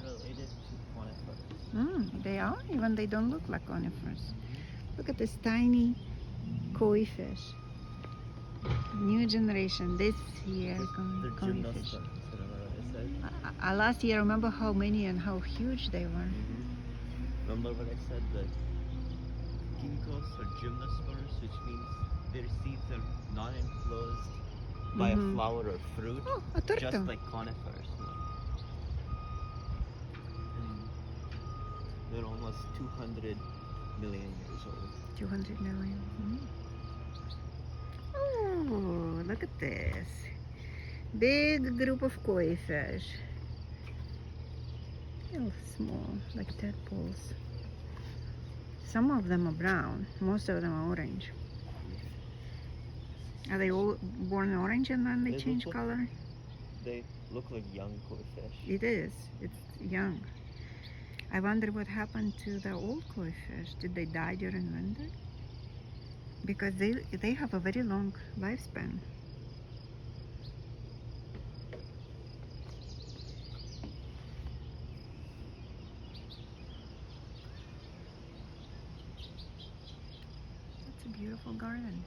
related to conifers. They are, even they don't look like conifers. Look at this tiny koi fish. New generation this year. The Koi gymnast fish. ones, remember what I said? Last year, remember how many and how huge they were. Remember what I said? The ginkgos or gymnosperms, which means their seeds are not enclosed by a flower or fruit, Oh, a turtle. just like conifers. And they're almost 200 million years old. 200 million. Oh, look at this. Big group of koi fish. Real small, like tadpoles. Some of them are brown, most of them are orange. Are they all born orange and then they change color? They look like young koi fish. It is. It's young. I wonder what happened to the old koi fish. Did they die during winter? Because they have a very long lifespan. It's a beautiful garden.